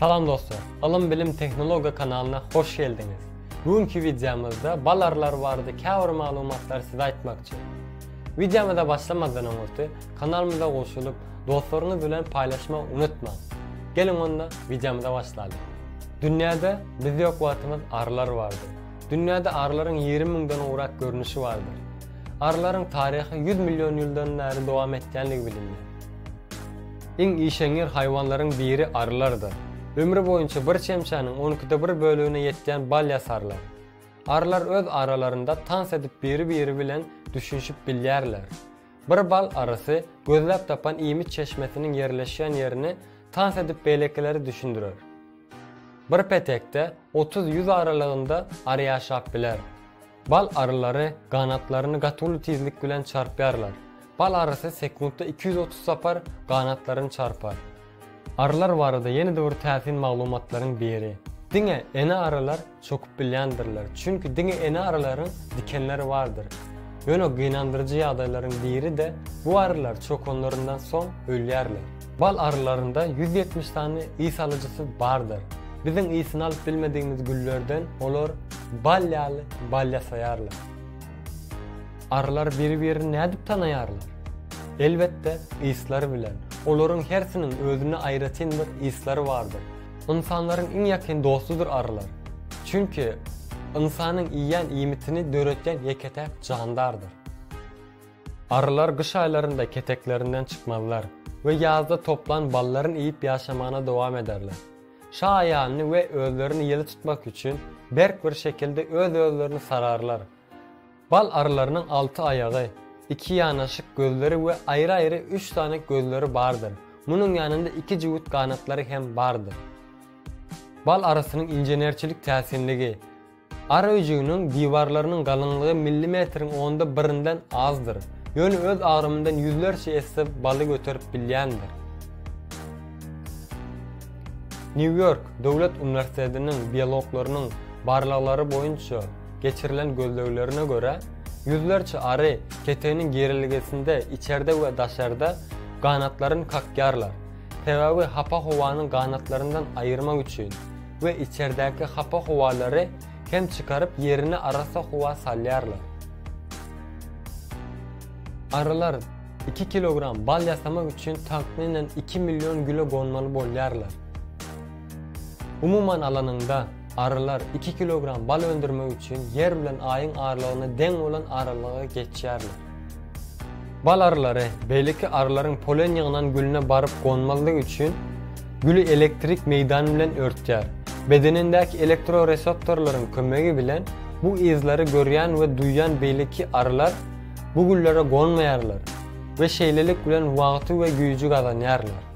Salam dostlar, Alım Bilim Teknologiya kanalına hoş geldiniz. Bugünkü videomuzda bal arılar vardı, käwir malumatlar size aytmakçı. Videomuza başlamadan önce kanalımıza qoşulup dostlarınız bilen paylaşmayı unutmayın. Gelin onda videomuza başlayalım. Dünyada biz yok vaatımız arılar vardı. Dünyada arıların 20 000'den uğrak görünüşü vardır. Arıların tarihi 100 milyon yıldan beri devam etkenliği bilinir. En işengir hayvanların biri arılardır. Ömrü boyunca bir çemşanın 12'de 1 bölüğüne yetken bal yasarlar. Arılar öz aralarında tans edip biri bilen düşünüşüp bilyerler. Bir bal arısı gözlep tapan İmit çeşmesinin yerleşen yerini tans edip beylekeleri düşündürür. Bir petekte 30-100 aralığında arı yaşap biler. Bal arıları kanatlarını gatulu tizlik bilen çarpyarlar. Bal arısı sekundda 230 sapar kanatlarını çarpar. Arılar vardı yeni doğru təsir malumatların biri. Dine ene arılar çok bilyandirler. Çünkü dine ene arıların dikenleri vardır. Yönü gıynandırıcı adayların biri de bu arılar çok onlarından son ölyerler. Bal arılarında 170 tane is alıcısı vardır. Bizim iyisini alıp bilmediğimiz güllerden olur balya sayarlar. Arılar birini ne edip tanıyarlar? Elbette isleri bilen. Onların hersinin özüne ayrıtın bir isleri vardır. İnsanların en yakın dostudur arılar. Çünkü insanın yiyen imitini döretken yeketek candardır. Arılar kış aylarında keteklerinden çıkmazlar ve yazda toplan balların yiyip yaşamana devam ederler. Şa ayağını ve özlerini yeli tutmak için berk bir şekilde özlerini sararlar. Bal arılarının 6 ayağı, 2 yanaşık gözleri ve ayrı 3 tane gözleri vardır. Bunun yanında 2 cıvıt kanatları hem vardır. Bal arısının injenerçilik təsirligi. Arı öcüğünün divarlarının kalınlığı milimetrin 10'da birinden azdır. Yönü öz ağrımından yüzlerce esip balı götürüp bilyendir. New York Devlet Üniversitesi'nin biyologlarının barlaqları boyunca geçirilen gözlemlerine göre yüzlerce arı keteğinin gerilisinde içeride ve dışarıda kanatlarını kakyarlar. Sebebi hapa hovanın kanatlarından ayırmak için ve içerideki hapa hovaları hem çıkarıp yerine arasa hova salyarlar. Arılar 2 kilogram bal yasamak için tahminen 2 milyon kilo konmalı bolyarlar. Umuman alanında arılar 2 kilogram bal öndürmek için yer bilen ayın ağırlığına denk olan aralığı geçerler. Bal arıları belki arıların polen yığınan gülüne barıp konmalığı için gülü elektrik meydanı bilen örtüyer. Bedenindeki elektroreseptörlerin kömegi bilen bu izleri görüyen ve duyan belki arılar bu güllere konmayarlar ve şeylelik bilen vakti ve gücü kazanırlar.